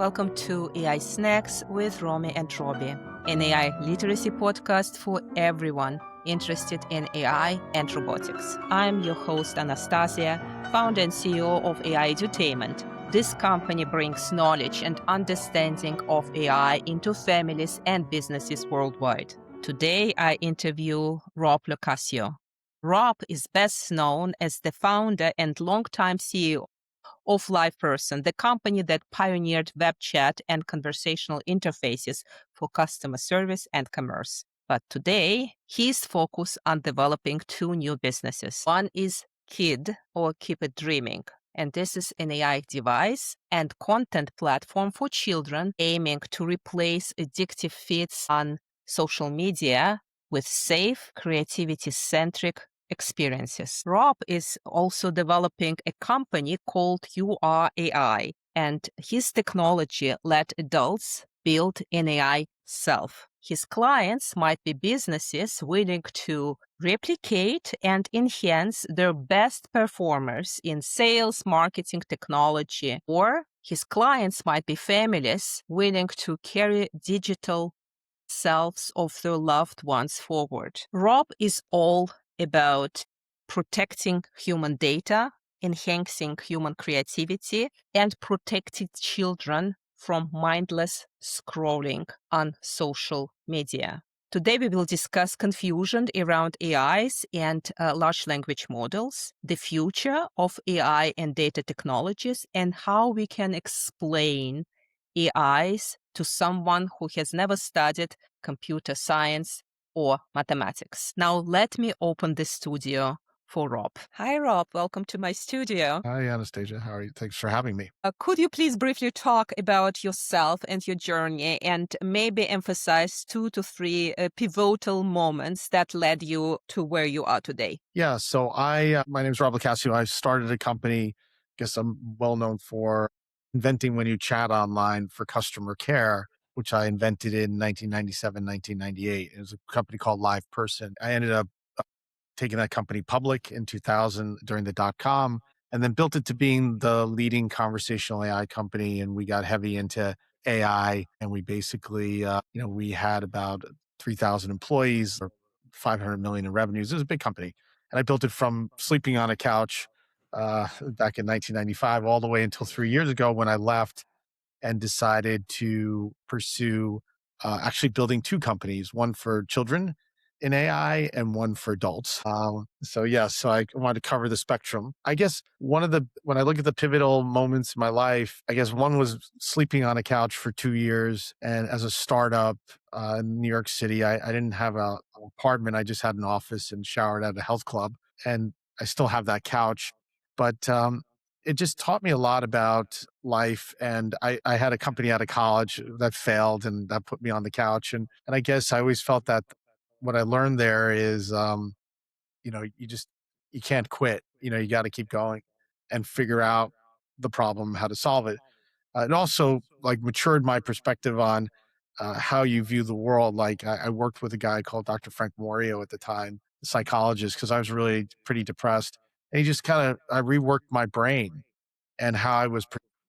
Welcome to AI Snacks with Romy and Robbie, an AI literacy podcast for everyone interested in AI and robotics. I'm your host, Anastassia, founder and CEO of AI Edutainment. This company brings knowledge and understanding of AI into families and businesses worldwide. Today, I interview Rob LoCascio. Rob is best known as the founder and longtime CEO of LivePerson, the company that pioneered web chat and conversational interfaces for customer service and commerce. But today, he's focused on developing two new businesses. One is Kid, or Keep It Dreaming, and this is an AI device and content platform for children aiming to replace addictive feeds on social media with safe, creativity-centric experiences. Rob is also developing a company called EqualAI, and his technology let adults build an AI self. His clients might be businesses willing to replicate and enhance their best performers in sales, marketing, technology, or his clients might be families willing to carry digital selves of their loved ones forward. Rob is all about protecting human data, enhancing human creativity, and protecting children from mindless scrolling on social media. Today, we will discuss confusion around AIs and large language models, the future of AI and data technologies, and how we can explain AIs to someone who has never studied computer science or mathematics. Now, let me open the studio for Rob. Hi, Rob. Welcome to my studio. Hi, Anastassia. How are you? Thanks for having me. Could you please briefly talk about yourself and your journey and maybe emphasize 2 to 3 pivotal moments that led you to where you are today? Yeah, so my name is Rob LoCascio. I started a company, I guess I'm well known for inventing when you chat online for customer care, which I invented in 1997, 1998. It was a company called LivePerson. I ended up taking that company public in 2000 during the dot-com, and then built it to being the leading conversational AI company. And we got heavy into AI, and we basically, we had about 3,000 employees, or 500 million in revenues. It was a big company. And I built it from sleeping on a couch back in 1995 all the way until 3 years ago when I left and decided to pursue actually building two companies, one for children in AI and one for adults. So I wanted to cover the spectrum. I guess when I look at the pivotal moments in my life, I guess one was sleeping on a couch for 2 years. And as a startup in New York City, I didn't have an apartment. I just had an office and showered at a health club. And I still have that couch. But it just taught me a lot about life. And I had a company out of college that failed, and that put me on the couch. And I guess I always felt that what I learned there is, you can't quit. You got to keep going and figure out the problem, how to solve it. And also matured my perspective on how you view the world. I worked with a guy called Dr. Frank Morio at the time, a psychologist, because I was really pretty depressed. And he just I reworked my brain and how I was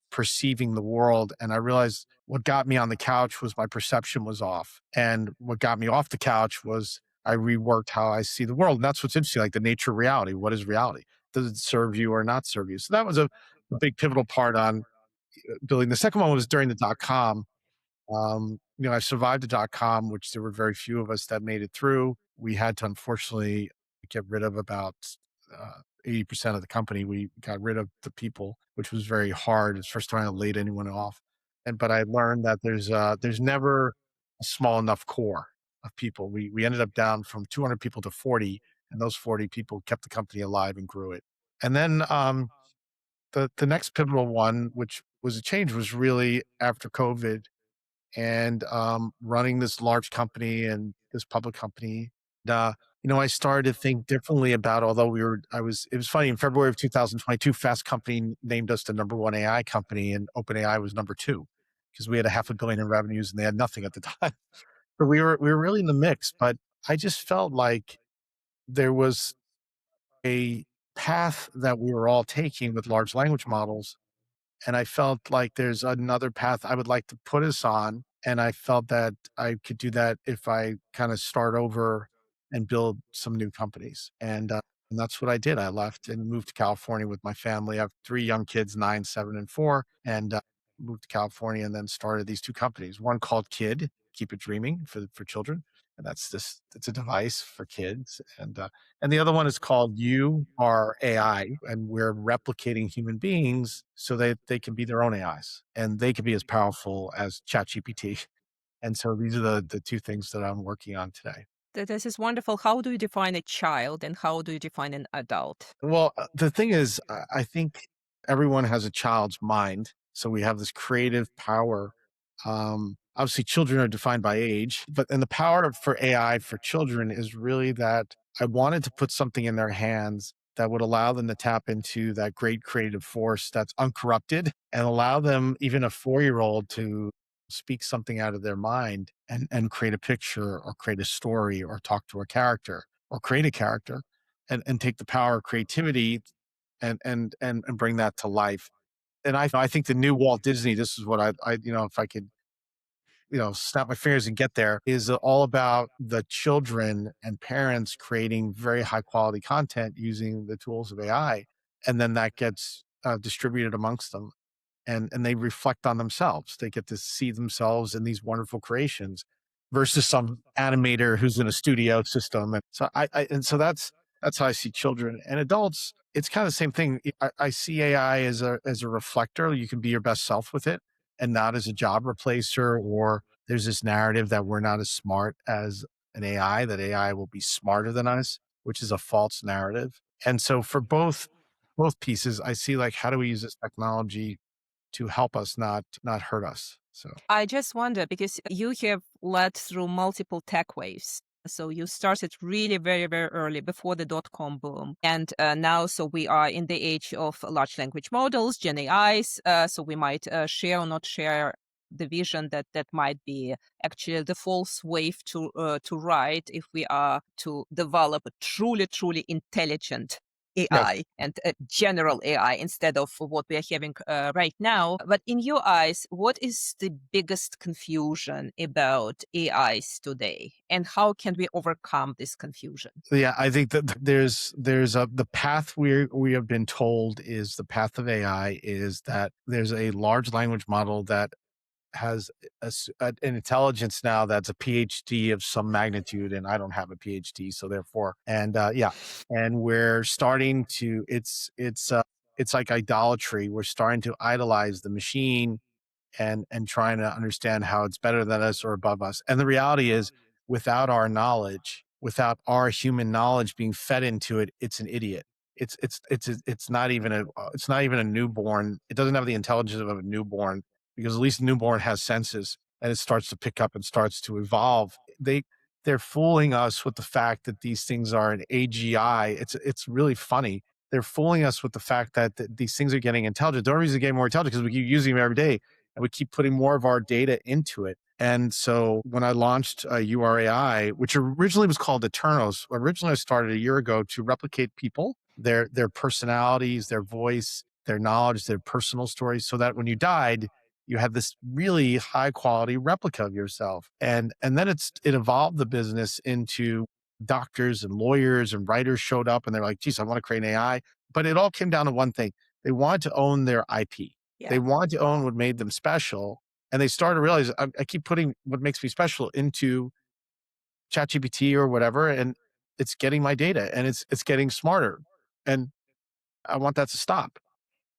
perceiving the world. And I realized what got me on the couch was my perception was off. And what got me off the couch was I reworked how I see the world. And that's what's interesting, like the nature of reality. What is reality? Does it serve you or not serve you? So that was a big pivotal part on building. The second one was during the dot-com. I survived the dot-com, which there were very few of us that made it through. We had to unfortunately get rid of about 80% of the company. We got rid of the people, which was very hard. It's the first time I laid anyone off. But I learned that there's never a small enough core of people. We ended up down from 200 people to 40, and those 40 people kept the company alive and grew it. And then the next pivotal one, which was a change, was really after COVID and running this large company and this public company. I started to think differently about, it was funny, in February of 2022, Fast Company named us the #1 AI company, and OpenAI was #2 because we had $500 million in revenues and they had nothing at the time. But we were really in the mix. But I just felt like there was a path that we were all taking with large language models. And I felt like there's another path I would like to put us on. And I felt that I could do that if I kind of start over and build some new companies. And that's what I did. I left and moved to California with my family. I have 3 young kids, 9, 7, and 4, and moved to California and then started these 2 companies. One called Kid, Keep It Dreaming for children, and it's a device for kids, and the other one is called You Are AI, and we're replicating human beings so that they can be their own AIs and they can be as powerful as ChatGPT. And so these are the 2 things that I'm working on today. This is wonderful. How do you define a child and how do you define an adult? Well, the thing is, I think everyone has a child's mind. So we have this creative power. Obviously, children are defined by age, but and the power for AI for children is really that I wanted to put something in their hands that would allow them to tap into that great creative force that's uncorrupted and allow them, even a 4-year-old, to speak something out of their mind and create a picture or create a story or talk to a character or create a character and take the power of creativity and bring that to life. And I think the new Walt Disney, this is what I if I could, snap my fingers and get there, is all about the children and parents creating very high quality content using the tools of AI. And then that gets distributed amongst them and they reflect on themselves. They get to see themselves in these wonderful creations versus some animator who's in a studio system. And so that's how I see children and adults. It's kind of the same thing. I see AI as a reflector. You can be your best self with it and not as a job replacer, or there's this narrative that we're not as smart as an AI, that AI will be smarter than us, which is a false narrative. And so for both pieces, I see, like, how do we use this technology to help us, not hurt us. So I just wonder because you have led through multiple tech waves. So you started really very, very early before the dot-com boom. And now, so we are in the age of large language models, Gen AIs. So we might share or not share the vision that might be actually the false wave to ride if we are to develop a truly, truly intelligent yes. AI and general AI instead of what we are having right now. But in your eyes, what is the biggest confusion about AIs today, and how can we overcome this confusion? So, yeah, I think that there's a the path we have been told is the path of AI is that there's a large language model that has an intelligence now that's a PhD of some magnitude, and I don't have a PhD, so therefore, and we're starting to. It's like idolatry. We're starting to idolize the machine and trying to understand how it's better than us or above us. And the reality is, without our knowledge, without our human knowledge being fed into it, it's an idiot. It's not even a newborn. It doesn't have the intelligence of a newborn because at least a newborn has senses and it starts to pick up and starts to evolve. They're fooling us with the fact that these things are an AGI. It's really funny. They're fooling us with the fact that these things are getting intelligent. The only reason they're getting more intelligent because we keep using them every day and we keep putting more of our data into it. And so when I launched URAI, which originally was called Eternos, originally I started a year ago to replicate people, their personalities, their voice, their knowledge, their personal stories, so that when you died, you had this really high quality replica of yourself. And then it evolved the business into doctors and lawyers and writers showed up and they're like, geez, I want to create an AI. But it all came down to one thing. They wanted to own their IP. They Yeah. wanted to own what made them special. And they started to realize I keep putting what makes me special into ChatGPT or whatever, and it's getting my data and it's getting smarter. And I want that to stop.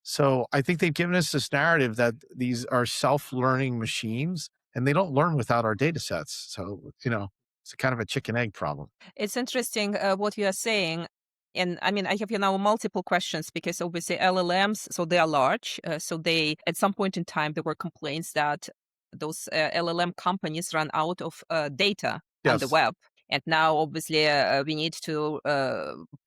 So I think they've given us this narrative that these are self-learning machines and they don't learn without our data sets. So, it's a kind of a chicken egg problem. It's interesting what you are saying. And I mean, I have now multiple questions because obviously LLMs, so they are large. So they, at some point in time, there were complaints that those LLM companies run out of data on the Yes. web. And now, obviously, we need to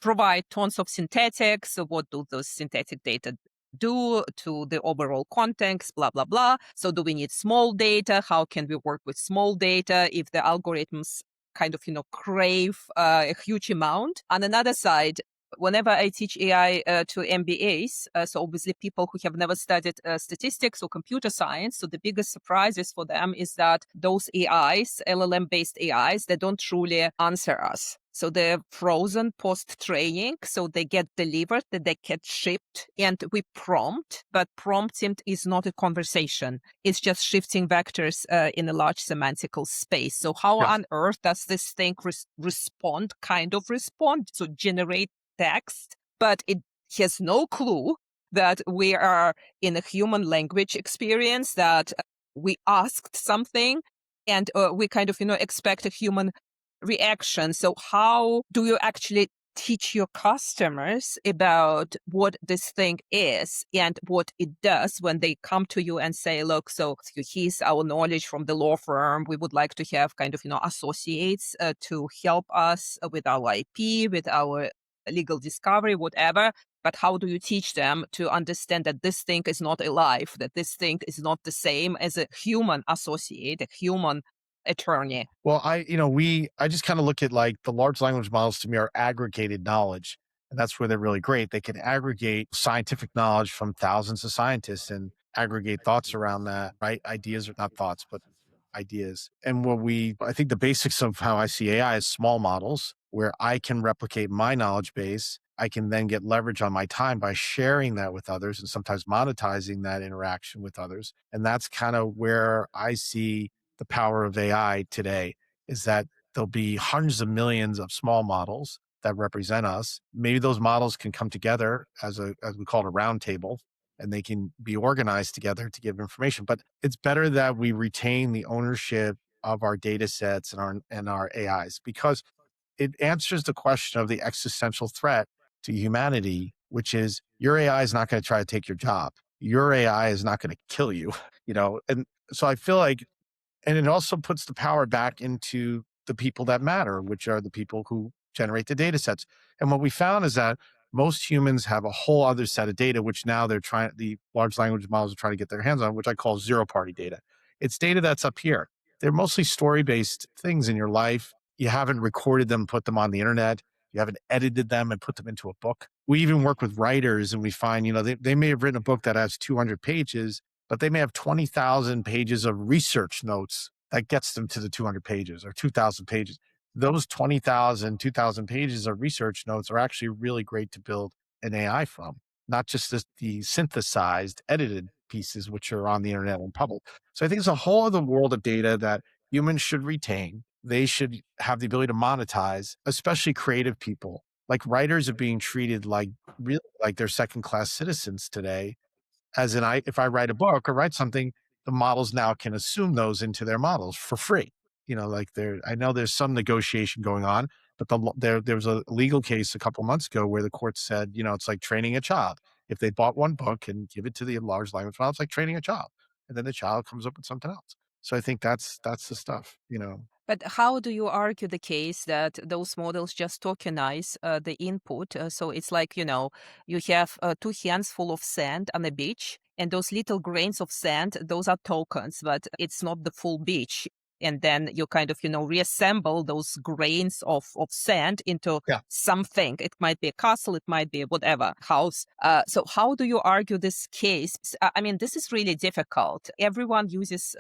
provide tons of synthetics. So what do those synthetic data do to the overall context, blah, blah, blah. So do we need small data? How can we work with small data if the algorithms kind of, crave a huge amount? On another side, Whenever I teach AI to MBAs, so obviously people who have never studied statistics or computer science, so the biggest surprises for them is that those AIs, LLM-based AIs, they don't truly answer us. So they're frozen post-training, so they get delivered, they get shipped, and we prompt, but prompting is not a conversation. It's just shifting vectors in a large semantical space. So how Yes. on earth does this thing respond, kind of respond, so generate text, but it has no clue that we are in a human language experience, that we asked something and we kind of, expect a human reaction. So how do you actually teach your customers about what this thing is and what it does when they come to you and say, look, so here's our knowledge from the law firm. We would like to have kind of, associates to help us with our IP, with our legal discovery, whatever. But how do you teach them to understand that this thing is not alive, that this thing is not the same as a human associate, a human attorney? Well, I just kind of look at like the large language models to me are aggregated knowledge. And that's where they're really great. They can aggregate scientific knowledge from thousands of scientists and aggregate thoughts around that, right? Ideas are not thoughts, but ideas. And I think the basics of how I see AI is small models where I can replicate my knowledge base. I can then get leverage on my time by sharing that with others and sometimes monetizing that interaction with others. And that's kind of where I see the power of AI today, is that there'll be hundreds of millions of small models that represent us. Maybe those models can come together as we call it, a round table, and they can be organized together to give information. But it's better that we retain the ownership of our data sets and our AIs, because it answers the question of the existential threat to humanity, which is your AI is not going to try to take your job. Your AI is not going to kill you, And so I feel like, and it also puts the power back into the people that matter, which are the people who generate the data sets. And what we found is that most humans have a whole other set of data, which now the large language models are trying to get their hands on, which I call zero party data. It's data that's up here. They're mostly story based things in your life. You haven't recorded them, put them on the internet. You haven't edited them and put them into a book. We even work with writers and we find, they may have written a book that has 200 pages, but they may have 20,000 pages of research notes that gets them to the 200 pages or 2,000 pages. Those 20,000, 2,000 pages of research notes are actually really great to build an AI from, not just the synthesized, edited pieces, which are on the internet and public. So I think it's a whole other world of data that humans should retain. They should have the ability to monetize, especially creative people. Like writers are being treated like really like they're second class citizens today, as in if I write a book or write something, the models now can assume those into their models for free. I know there's some negotiation going on, but there was a legal case a couple months ago where the court said, it's like training a child. If they bought one book and give it to the large language model, it's like training a child. And then the child comes up with something else. So I think that's the stuff. But how do you argue the case that those models just tokenize the input? So it's like, you have two hands full of sand on a beach, and those little grains of sand, those are tokens, but it's not the full beach. And then you kind of, reassemble those grains of sand into Yeah. something. It might be a castle, it might be whatever house. So how do you argue this case? I mean, this is really difficult. Everyone uses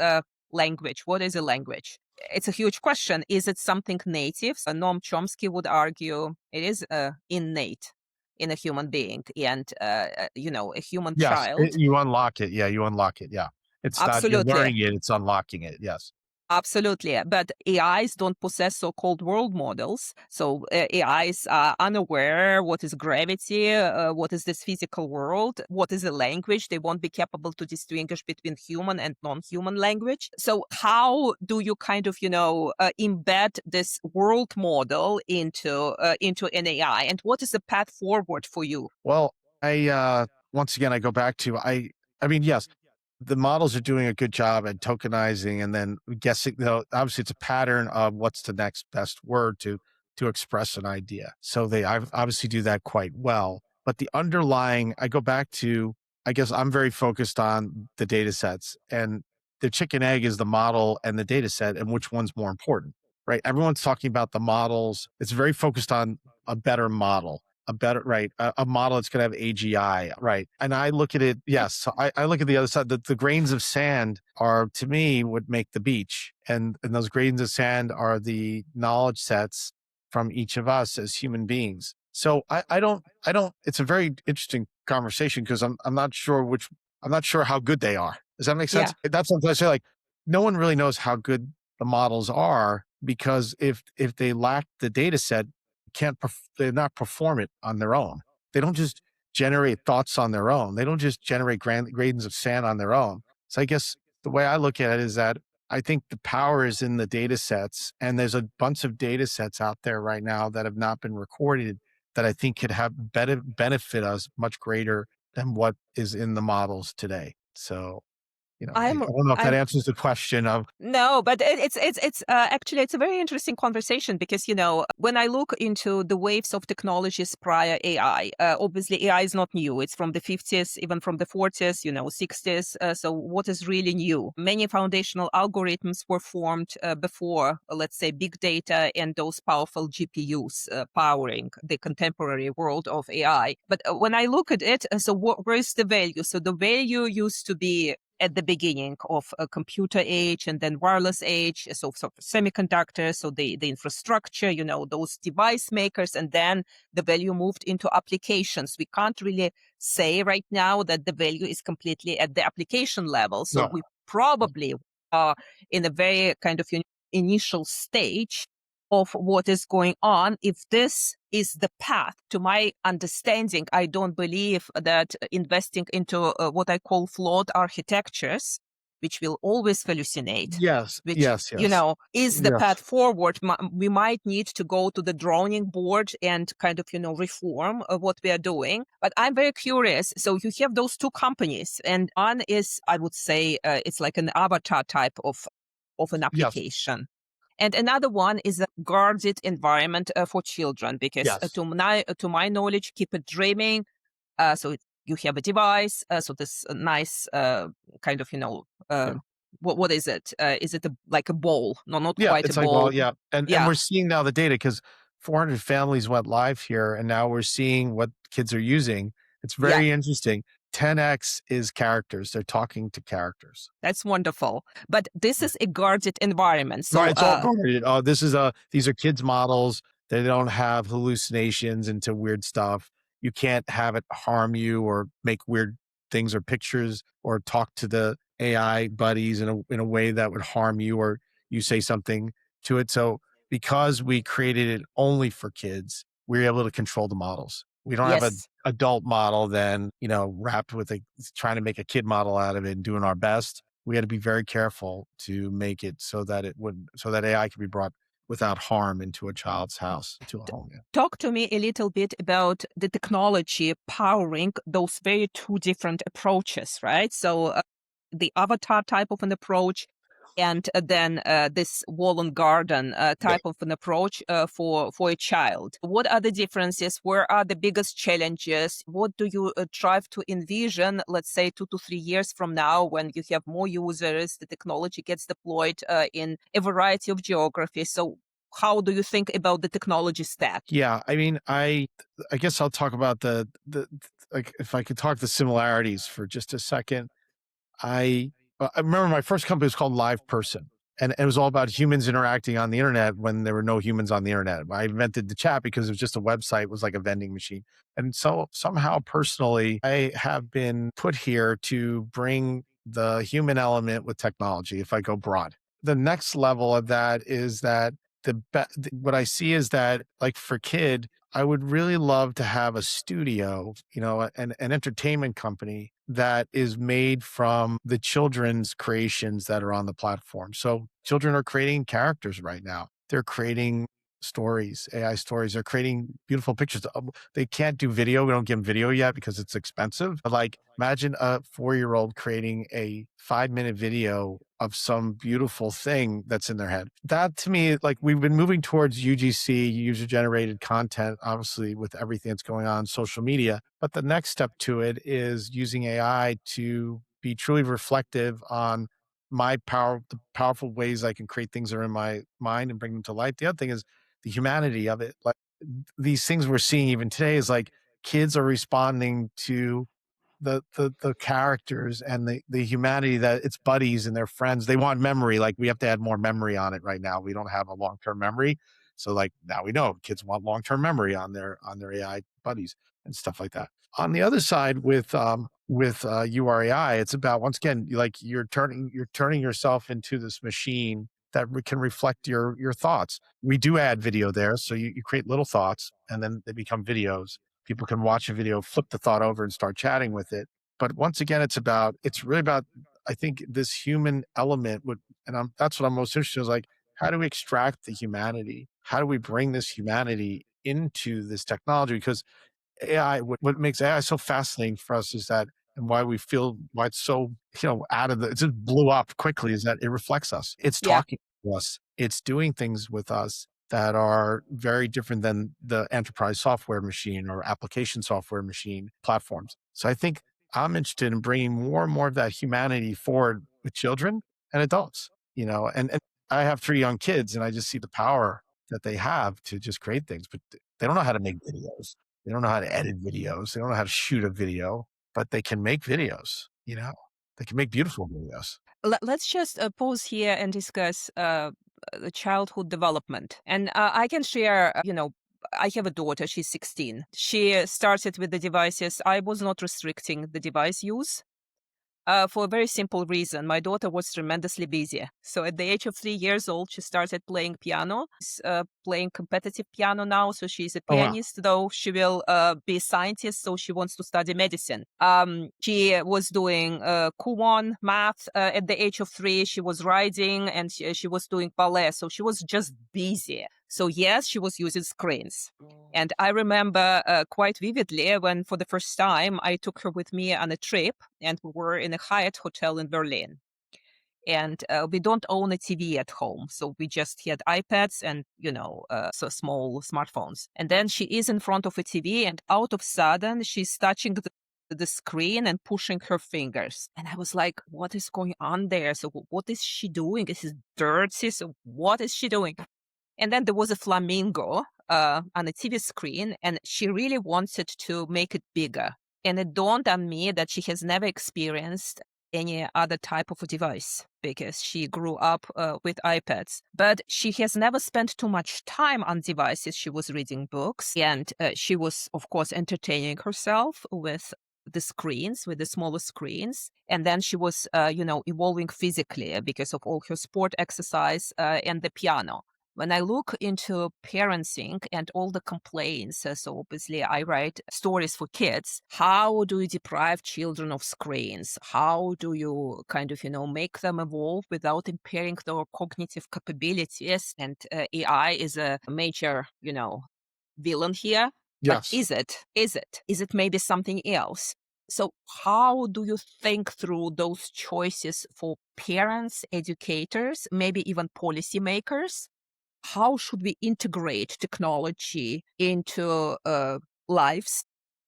language. What is a language? It's a huge question. Is it something native? Noam Chomsky would argue it is innate in a human being, and a human Yes. child. You unlock it. Yeah. You unlock it. Yeah. It's not, you're Absolutely. learning it. It's unlocking it. Yes. Absolutely. But AIs don't possess so-called world models. So AIs are unaware what is gravity, what is this physical world, what is a language. They won't be capable to distinguish between human and non-human language. So how do you kind of, embed this world model into an AI? And what is the path forward for you? Well, once again, I go back to, I mean, yes, the models are doing a good job at tokenizing and then guessing, obviously it's a pattern of what's the next best word to express an idea. So they obviously do that quite well. But the underlying, I go back to, I guess I'm very focused on the data sets, and the chicken egg is the model and the data set, and which one's more important, right? Everyone's talking about the models. It's very focused on a better model. a better, right, a model that's going to have AGI, right? And I look at it, yes. So I look at the other side. The grains of sand are, to me, what make the beach, and those grains of sand are the knowledge sets from each of us as human beings. So I don't. It's a very interesting conversation because I'm not sure I'm not sure how good they are. Does that make Yeah. sense? That's something I say. Like, no one really knows how good the models are because if they lack the data set, they're not perform it on their own. They don't just generate thoughts on their own. They don't just generate grains of sand on their own. So I guess the way I look at it is that I think the power is in the data sets, and there's a bunch of data sets out there right now that have not been recorded that I think could have better benefit us much greater than what is in the models today. So, I I'm don't know if that I'm answers the question of. No, but it's actually it's a very interesting conversation because when I look into the waves of technologies prior AI, obviously AI is not new. It's from the 50s, even from the 40s, 60s. So what is really new? Many foundational algorithms were formed before, let's say, big data and those powerful GPUs powering the contemporary world of AI. But when I look at it, so where is the value? So the value used to be at the beginning of a computer age and then wireless age, so semiconductors, so the infrastructure, those device makers, and then the value moved into applications. We can't really say right now that the value is completely at the application level. So No. we probably are in a very kind of initial stage of what is going on. If this is the path, to my understanding, I don't believe that investing into what I call flawed architectures, which will always hallucinate, Yes, which, yes, yes, is the path yes, forward. We might need to go to the drawing board and kind of, reform what we are doing. But I'm very curious. So you have those two companies, and one is, I would say, it's like an avatar type of an yes, application. And another one is a guarded environment for children, because yes. to my knowledge, keep it dreaming. You have a device, so this nice kind of, Yeah. what is it? Is it like a bowl? No, not Yeah, quite a it's like, well, bowl. yeah, and Yeah, we're seeing now the data because 400 families went live here, and now we're seeing what kids are using. It's yeah, very interesting. 10x is characters. They're talking to characters. that's wonderful. But this is a guarded environment. Right, So, it's all guarded. These are kids models. They don't have hallucinations into weird stuff. You can't have it harm you or make weird things or pictures or talk to the AI buddies in a way that would harm you or you say something to it. So because we created it only for kids, we're able to control the models. We don't have an yes. adult model then, wrapped with trying to make a kid model out of it and doing our best. We had to be very careful to make it so that AI can be brought without harm into a child's house, to a home. Yeah. Talk to me a little bit about the technology powering those very two different approaches, right? So, the avatar type of an approach, and then this wall and garden Yeah. type of an approach for a child. What are the differences? Where are the biggest challenges? What do you try to envision, let's say 2 to 3 years from now, when you have more users, the technology gets deployed in a variety of geographies? So how do you think about the technology stack? Yeah, I mean, I guess I'll talk about the like if I could talk the similarities for just a second. I remember my first company was called LivePerson, and it was all about humans interacting on the internet when there were no humans on the internet. I invented the chat because it was just a website, it was like a vending machine. And so somehow personally, I have been put here to bring the human element with technology if I go broad. The next level of that is that what I see is that, like, for kid, I would really love to have a studio, an entertainment company that is made from the children's creations that are on the platform. So children are creating characters right now. They're creating stories, AI stories. They're creating beautiful pictures. They can't do video. We don't give them video yet because it's expensive. But, like, imagine a 4-year-old creating a 5-minute video of some beautiful thing that's in their head. That, to me, like, we've been moving towards UGC, user generated content, obviously with everything that's going on social media. But the next step to it is using AI to be truly reflective on the powerful ways I can create things that are in my mind and bring them to life. The other thing is the humanity of it. Like, these things we're seeing even today is like kids are responding to the characters and the humanity that it's buddies and their friends. They want memory. Like we have to add more memory on it right now. We don't have a long-term memory. So like now we know kids want long-term memory on their AI buddies and stuff like that. On the other side with URAI, it's about once again, like you're turning yourself into this machine that can reflect your thoughts. We do add video there. So you create little thoughts and then they become videos. People can watch a video, flip the thought over and start chatting with it. But once again, it's really about, I think, this human element would, and that's what I'm most interested in is like, how do we extract the humanity? How do we bring this humanity into this technology? Because AI, what makes AI so fascinating for us is that, and why we feel why it's so, out of the, it just blew up quickly is that it reflects us. It's Yeah. talking to us. It's doing things with us that are very different than the enterprise software machine or application software machine platforms. So I think I'm interested in bringing more and more of that humanity forward with children and adults, and I have 3 young kids and I just see the power that they have to just create things, but they don't know how to make videos. They don't know how to edit videos. They don't know how to shoot a video, but they can make videos. They can make beautiful videos. Let's just pause here and discuss the childhood development. And I can share, I have a daughter, she's 16. She started with the devices. I was not restricting the device use. For a very simple reason. My daughter was tremendously busy. So at the age of 3 years old, she started playing piano, playing competitive piano now. So she's a Oh, wow. pianist, though she will be a scientist. So she wants to study medicine. She was doing Kumon, math. At the age of 3, she was riding and she was doing ballet. So she was just busy. So yes, she was using screens. And I remember quite vividly when for the first time I took her with me on a trip and we were in a Hyatt hotel in Berlin. And we don't own a TV at home. So we just had iPads and, so small smartphones. And then she is in front of a TV and out of sudden she's touching the screen and pushing her fingers. And I was like, what is going on there? So what is she doing? This is dirty. So what is she doing? And then there was a flamingo on a TV screen, and she really wanted to make it bigger. And it dawned on me that she has never experienced any other type of a device because she grew up with iPads. But she has never spent too much time on devices. She was reading books and she was, of course, entertaining herself with the screens, with the smaller screens. And then she was, evolving physically because of all her sport exercise and the piano. When I look into parenting and all the complaints, so obviously I write stories for kids. How do you deprive children of screens? How do you kind of, make them evolve without impairing their cognitive capabilities? And AI is a major, villain here. But Yes. is it? Is it? Is it maybe something else? So how do you think through those choices for parents, educators, maybe even policymakers? How should we integrate technology into lives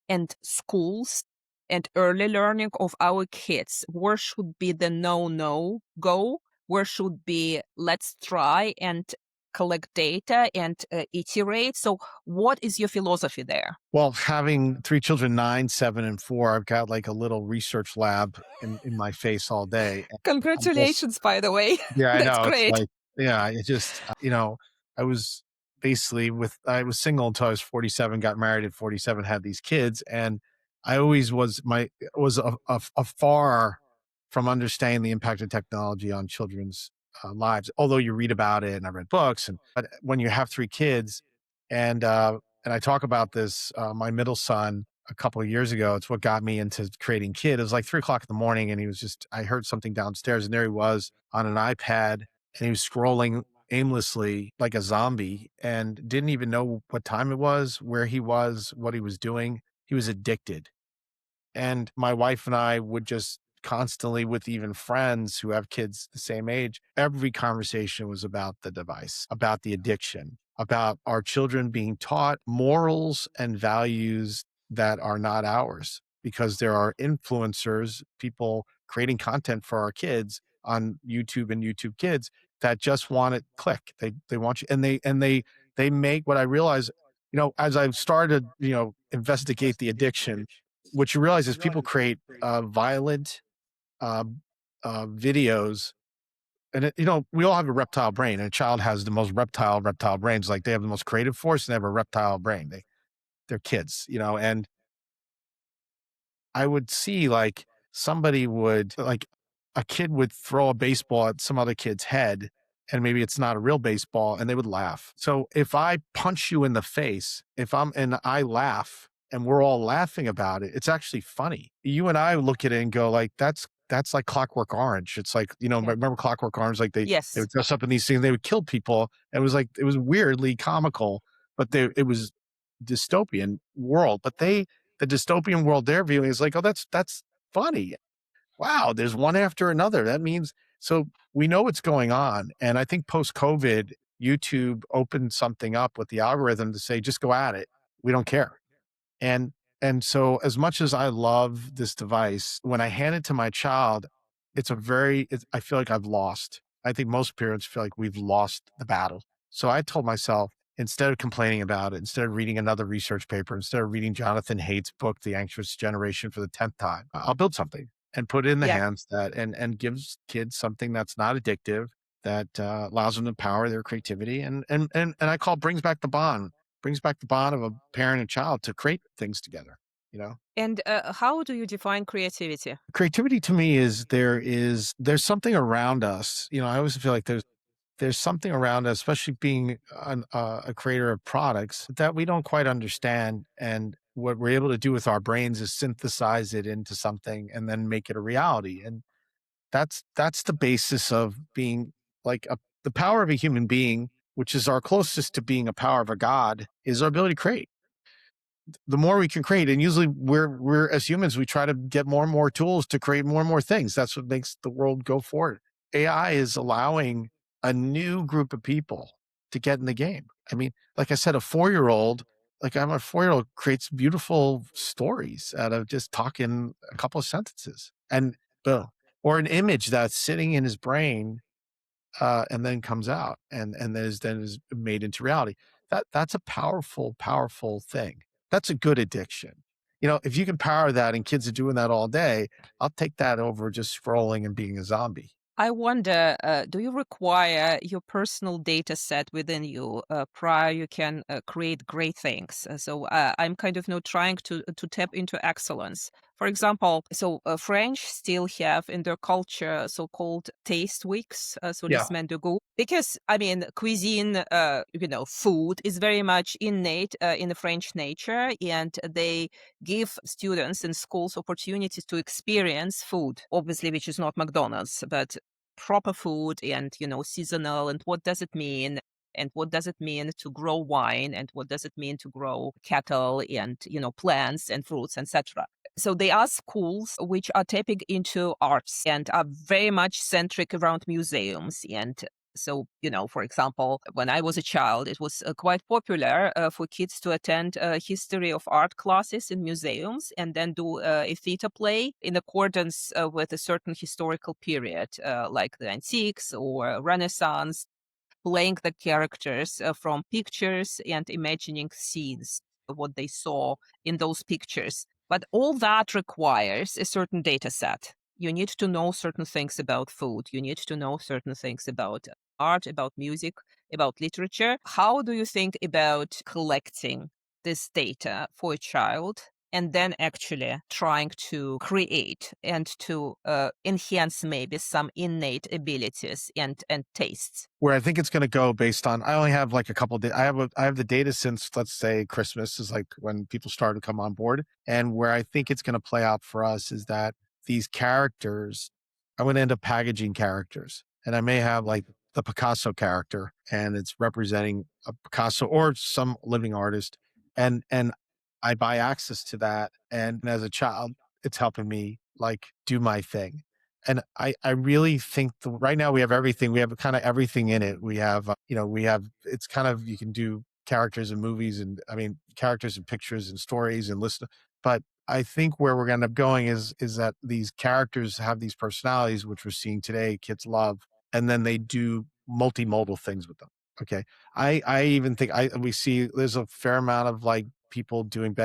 and schools and early learning of our kids? Where should be the no go? Where should be let's try and collect data and iterate? So what is your philosophy there? Well, having 3 children, 9, 7, and 4, I've got like a little research lab in my face all day. And I'm just Congratulations, by the way. Yeah, I That's know. It's great. like, yeah, it just, I was I was single until I was 47, got married at 47, had these kids. And I always was afar from understanding the impact of technology on children's lives. Although you read about it and I read books but when you have 3 kids and I talk about this, my middle son, a couple of years ago, it's what got me into creating Kid. It was like 3 o'clock in the morning and I heard something downstairs and there he was on an iPad and he was scrolling aimlessly like a zombie and didn't even know what time it was, where he was, what he was doing. He was addicted. And my wife and I would just constantly, with even friends who have kids the same age, every conversation was about the device, about the addiction, about our children being taught morals and values that are not ours because there are influencers, people creating content for our kids on YouTube and YouTube Kids that just want it click. They want you and they make what I realize As I've started, investigate the addiction, what you realize is people create violent uh, videos. And we all have a reptile brain, and a child has the most reptile brains. Like they have the most creative force, and they have a reptile brain. They're kids, and I would see like somebody would like a kid would throw a baseball at some other kid's head, and maybe it's not a real baseball, and they would laugh. So if I punch you in the face, if I'm and I laugh and we're all laughing about it, it's actually funny. You and I look at it and go like that's like Clockwork Orange. It's like, Yeah. remember Clockwork Orange? Like they Yes. would dress up in these things, they would kill people. And it was weirdly comical, but it was dystopian world. But the dystopian world they're viewing is like, oh, that's funny. Wow, there's one after another. That means so we know what's going on. And I think post COVID, YouTube opened something up with the algorithm to say, just go at it. We don't care. And and so as much as I love this device, when I hand it to my child, I feel like I've lost. I think most parents feel like we've lost the battle. So I told myself, instead of complaining about it, instead of reading another research paper, instead of reading Jonathan Haidt's book, The Anxious Generation for the 10th time, I'll build something and put it in the Yeah. hands and gives kids something that's not addictive, that allows them to empower their creativity and I call brings back the bond of a parent and child to create things together, you know? And how do you define creativity? Creativity to me there's something around us. I always feel like there's something around us, especially being a creator of products that we don't quite understand. And what we're able to do with our brains is synthesize it into something and then make it a reality. And that's the basis of being like the power of a human being, which is our closest to being a power of a god, is our ability to create. The more we can create, and usually we're as humans, we try to get more and more tools to create more and more things. That's what makes the world go forward. AI is allowing a new group of people to get in the game. I mean, like I said, I'm a 4-year-old creates beautiful stories out of just talking a couple of sentences. And boom. Or an image that's sitting in his brain and then comes out and then is made into reality. That's a powerful, powerful thing. That's a good addiction. If you can power that and kids are doing that all day, I'll take that over just scrolling and being a zombie. I wonder, do you require your personal data set within you prior you can create great things? I'm kind of trying to tap into excellence. For example, French still have in their culture so-called taste weeks, les Yeah. semaines de goût, because I mean cuisine, food is very much innate in the French nature, and they give students in schools opportunities to experience food, obviously, which is not McDonald's, but proper food and seasonal, and what does it mean, and what does it mean to grow wine, and what does it mean to grow cattle and plants and fruits, etc. So they are schools which are tapping into arts and are very much centric around museums. And so, for example, when I was a child, it was quite popular for kids to attend history of art classes in museums and then do a theater play in accordance with a certain historical period, like the antiques or Renaissance, playing the characters from pictures and imagining scenes, what they saw in those pictures. But all that requires a certain data set. You need to know certain things about food. You need to know certain things about art, about music, about literature. How do you think about collecting this data for a child and then actually trying to create and to enhance maybe some innate abilities and tastes? Where I think it's going to go based on, I only have like a couple of, I have the data since, let's say, Christmas is like when people started to come on board. And where I think it's going to play out for us is that these characters, I'm going to end up packaging characters, and I may have like the Picasso character, and it's representing a Picasso or some living artist. And I buy access to that. And as a child, it's helping me like do my thing. And I really think right now we have everything. We have kind of everything in it. We have, it's kind of, you can do characters in movies, and I mean, characters and pictures and stories and list. But I think where we're going to end up going is that these characters have these personalities, which we're seeing today, kids love, and then they do multimodal things with them. Okay. I even think we see there's a fair amount of like people doing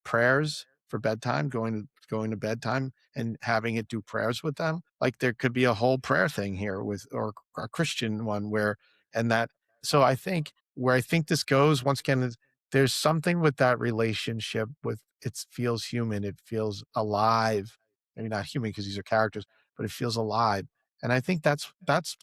prayers for bedtime, going to bedtime and having it do prayers with them. Like there could be a whole prayer thing here with or a Christian one where and that so I think where I think this goes once again is there's something with that relationship with it feels human, it feels alive. Maybe not human because these are characters, but it feels alive. And I think that's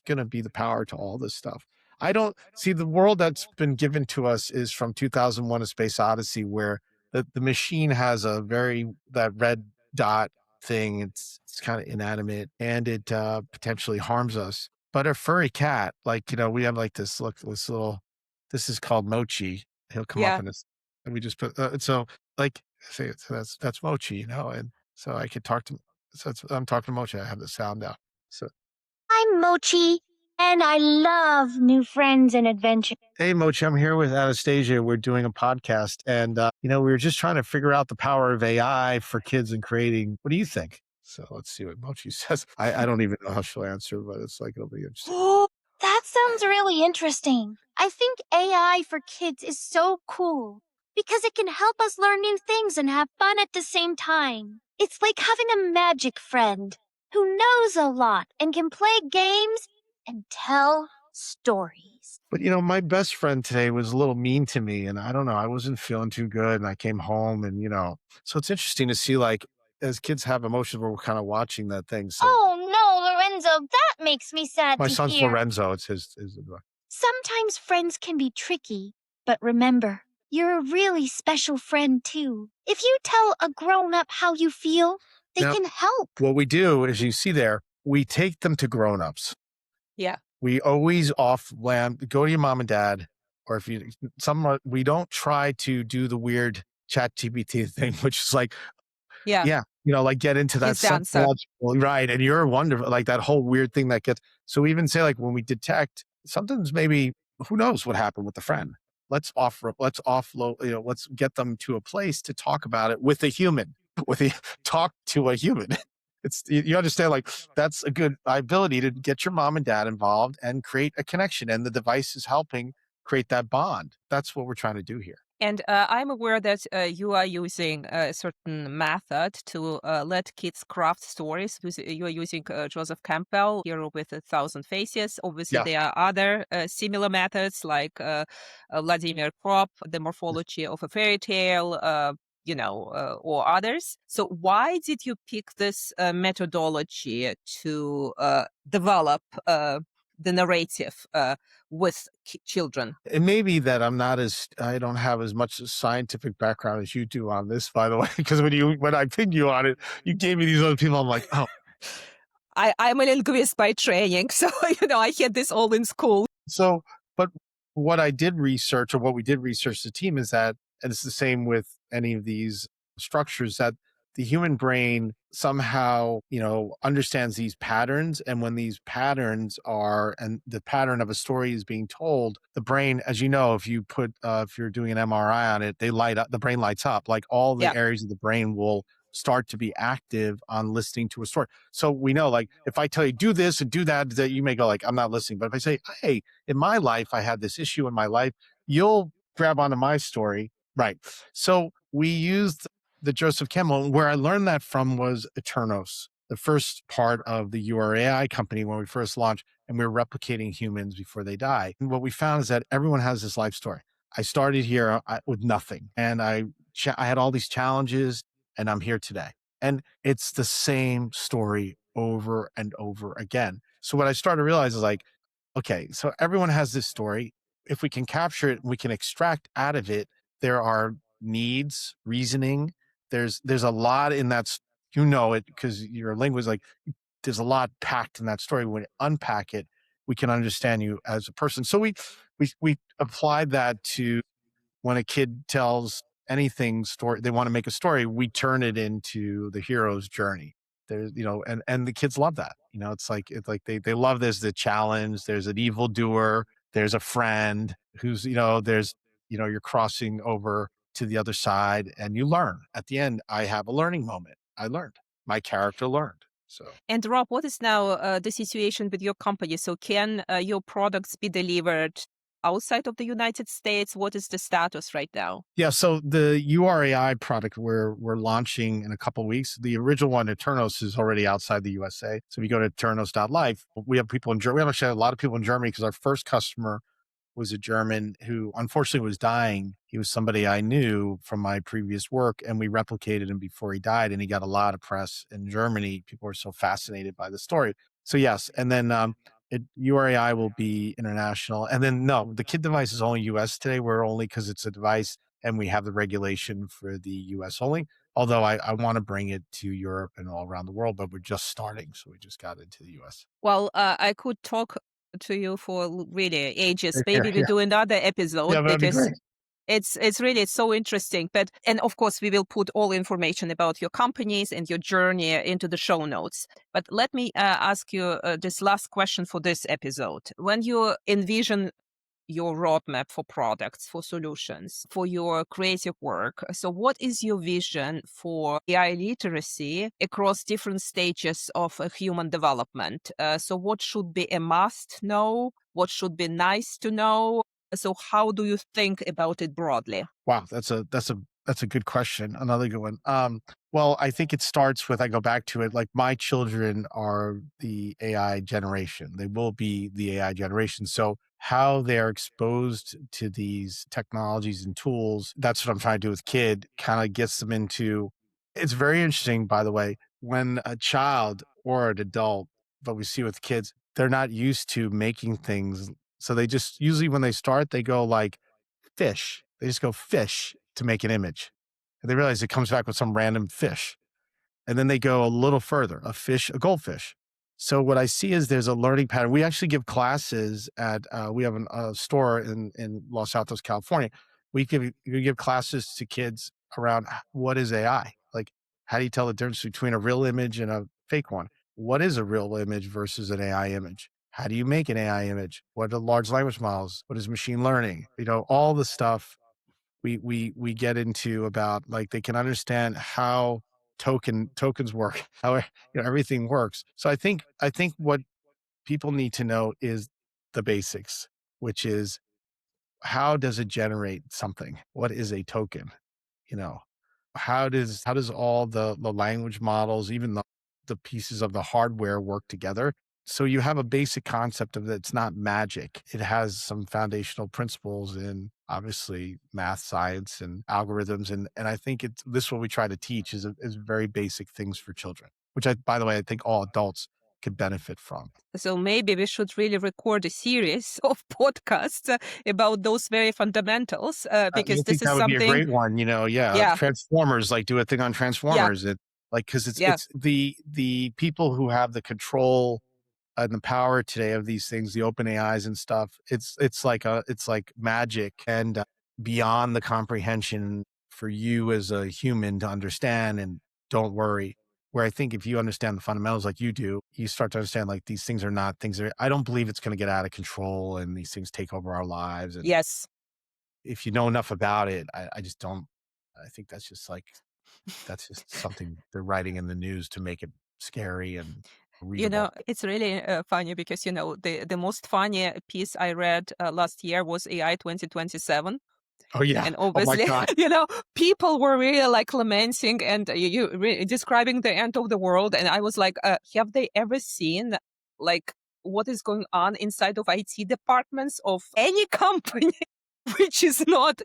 going to be the power to all this stuff. I don't see the world that's been given to us is from 2001: A Space Odyssey, where the machine has a very that red dot thing. It's kind of inanimate and it potentially harms us. But a furry cat, like we have like this little. This is called Mochi. He'll come up Yeah. in this, and we just put so like say so that's Mochi, and so I could talk to. So I'm talking to Mochi. I have the sound out. So I'm Mochi, and I love new friends and adventure. hey, Mochi, I'm here with Anastasia. We're doing a podcast, and we were just trying to figure out the power of AI for kids and creating. What do you think? So let's see what Mochi says. I don't even know how she'll answer, but it's like it'll be interesting. That sounds really interesting. I think AI for kids is so cool because it can help us learn new things and have fun at the same time. It's like having a magic friend who knows a lot and can play games and tell stories. But my best friend today was a little mean to me, and I don't know. I wasn't feeling too good, and I came home, and so it's interesting to see like as kids have emotions, we're kind of watching that thing. So Oh no, Lorenzo, that makes me sad my to son's hear. Lorenzo. It's his. Sometimes friends can be tricky, but remember, you're a really special friend too. If you tell a grown up how you feel, they Now, can help. what we do, as you see there, we take them to grown-ups. Yeah. We always off land go to your mom and dad, or if you we don't try to do the weird chat GPT thing, which is like, Yeah. yeah, like get into that He's the answer. psychological, right? And you're wonderful, like that whole weird thing that gets. So we even say like when we detect something's maybe who knows what happened with the friend. Let's offload, let's get them to a place to talk about it with a human, with a talk to a human. It's you understand like that's a good ability to get your mom and dad involved and create a connection, and the device is helping create that bond. That's what we're trying to do here. And I'm aware that you are using a certain method to let kids craft stories. You are using Joseph Campbell, Hero with a Thousand Faces. Obviously, Yeah. there are other similar methods like Vladimir Krop, The Morphology of a Fairy Tale, or others. So why did you pick this methodology to develop the narrative with children? It may be that I don't have as much scientific background as you do on this, by the way, because when I pinned you on it, you gave me these other people. I'm like, oh, I'm a linguist by training, so I had this all in school. so, but what I did research or what we did research the team is that, and it's the same with any of these structures, that the human brain somehow, understands these patterns. And when these patterns and the pattern of a story is being told, the brain, as you know, if you're doing an MRI on it, the brain lights up, like all Yeah. the areas of the brain will start to be active on listening to a story. So we know, like, if I tell you do this and do that, that you may go like, I'm not listening. But if I say, hey, in my life, I had this issue in my life, you'll grab onto my story. Right. So we used the Joseph Campbell, where I learned that from was Eternos, the first part of the URAI company when we first launched, and we were replicating humans before they die. And what we found is that everyone has this life story. I started here with nothing, and I had all these challenges, and I'm here today. And it's the same story over and over again. So what I started to realize is like, okay, so everyone has this story. If we can capture it, we can extract out of it. There are needs, reasoning. There's a lot in that. It because you're a linguist. Like there's a lot packed in that story. When we unpack it, we can understand you as a person. So we applied that to when a kid tells anything story, they want to make a story, we turn it into the hero's journey. There's, and the kids love that. It's like they love there's the challenge, there's an evildoer, there's a friend who's, you're crossing over to the other side and you learn. At the end, I have a learning moment. I learned. My character learned. So And Rob, what is now the situation with your company? So can your products be delivered outside of the United States? What is the status right now? Yeah, so the URAI product we're launching in a couple of weeks. The original one, Eternos, is already outside the USA. So if you go to eternos.life, we have people in Germany. We have actually a lot of people in Germany because our first customer was a German who unfortunately was dying. He was somebody I knew from my previous work, and we replicated him before he died, and he got a lot of press in Germany. People were so fascinated by the story. So yes, and then URAI will be international. And then no, the kid device is only US today. We're only because it's a device and we have the regulation for the US only. Although I want to bring it to Europe and all around the world, but we're just starting. So we just got into the US. Well, I could talk to you for really ages. Maybe we Yeah, do another episode that'd be because great. it's really so interesting. But and of course we will put all information about your companies and your journey into the show notes. But let me ask you this last question for this episode. When you envision your roadmap for products, for solutions, for your creative work. So what is your vision for AI literacy across different stages of human development? So what should be a must know? What should be nice to know? So how do you think about it broadly? Wow, that's a good question. Another good one. Well, I think it starts with, I go back to it, like my children are the AI generation. They will be the AI generation. So how they're exposed to these technologies and tools, that's what I'm trying to do with kid, kind of gets them into, it's very interesting, by the way, when a child or an adult, but we see with kids, they're not used to making things. So they just, usually when they start, they go like, fish. They just go fish to make an image. And they realize it comes back with some random fish. And then they go a little further, a fish, a goldfish. So what I see is there's a learning pattern. We actually give classes at, we have a store in Los Altos, California. We give classes to kids around what is AI? Like, how do you tell the difference between a real image and a fake one? What is a real image versus an AI image? How do you make an AI image? What are large language models? What is machine learning? You know, all the stuff we get into about, like, they can understand how tokens work, how everything works. So I think what people need to know is the basics, which is, how does it generate something? What is a token? You know, how does all the language models, even the pieces of the hardware work together? So you have a basic concept of that. It's not magic. It has some foundational principles in, obviously, math, science, and algorithms. And I think this is what we try to teach is very basic things for children, which by the way, I think all adults could benefit from. So maybe we should really record a series of podcasts about those very fundamentals I because think this is that would be a something. great one, yeah, Yeah, Transformers, like do a thing on yeah, Transformers, like, 'cause yeah. it's the people who have the control and the power today of these things, the open AIs and stuff, it's like magic and beyond the comprehension for you as a human to understand, and don't worry. Where I think if you understand the fundamentals like you do, you start to understand, like, these things are not things that, I don't believe it's gonna get out of control and these things take over our lives. And Yes. if you know enough about it, I just don't, I think that's just something they're writing in the news to make it scary and readable. It's really funny because, the most funny piece I read last year was AI 2027. Oh yeah. And Oh my obviously, God. people were really like lamenting and describing the end of the world. And I was like, have they ever seen like what is going on inside of IT departments of any company, which is not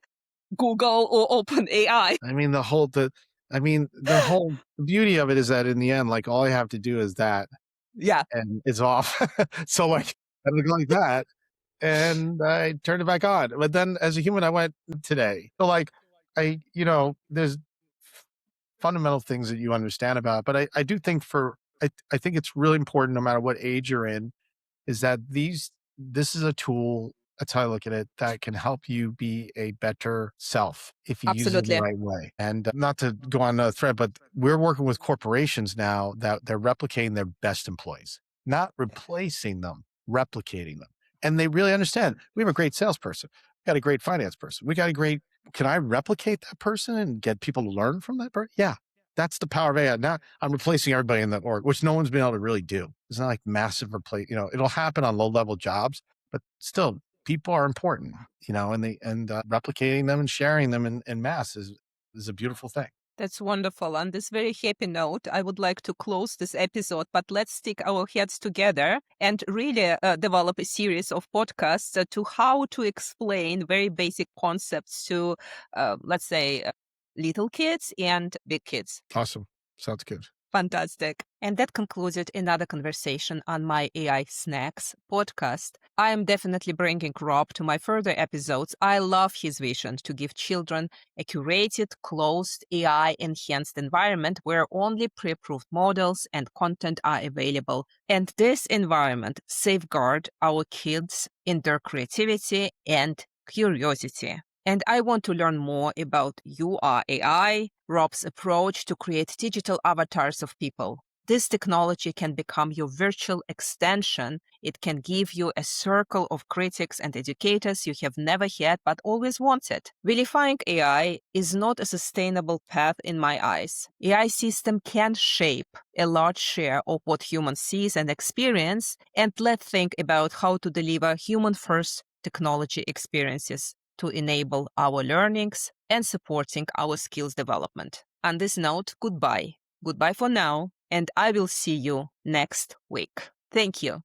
Google or OpenAI? I mean, the whole beauty of it is that in the end, like, all I have to do is that, Yeah. and it's off. So like, I look like that and I turned it back on. But then as a human, I went today. So like, there's fundamental things that you understand about, but I do think I think it's really important, no matter what age you're in, is that this is a tool, that's how I look at it, that can help you be a better self if you use it the Absolutely. right way. And not to go on another thread, but we're working with corporations now that they're replicating their best employees, not replacing them, replicating them. And they really understand, we have a great salesperson, we got a great finance person, can I replicate that person and get people to learn from that person? Yeah. That's the power of AI. Now I'm replacing everybody in that org, which no one's been able to really do. It's not like massive it'll happen on low level jobs, but still people are important, and replicating them and sharing them in mass is a beautiful thing. That's wonderful. On this very happy note, I would like to close this episode, but let's stick our heads together and really develop a series of podcasts to how to explain very basic concepts to, let's say, little kids and big kids. Awesome. Sounds good. Fantastic. And that concluded another conversation on my AI Snacks podcast. I am definitely bringing Rob to my further episodes. I love his vision to give children a curated, closed, AI-enhanced environment where only pre-approved models and content are available. And this environment safeguards our kids in their creativity and curiosity. And I want to learn more about URAI, Rob's approach to create digital avatars of people. This technology can become your virtual extension. It can give you a circle of critics and educators you have never had but always wanted. Vilifying AI is not a sustainable path in my eyes. AI system can shape a large share of what humans see and experience, and let's think about how to deliver human-first technology experiences to enable our learnings and supporting our skills development. On this note, goodbye. Goodbye for now, and I will see you next week. Thank you.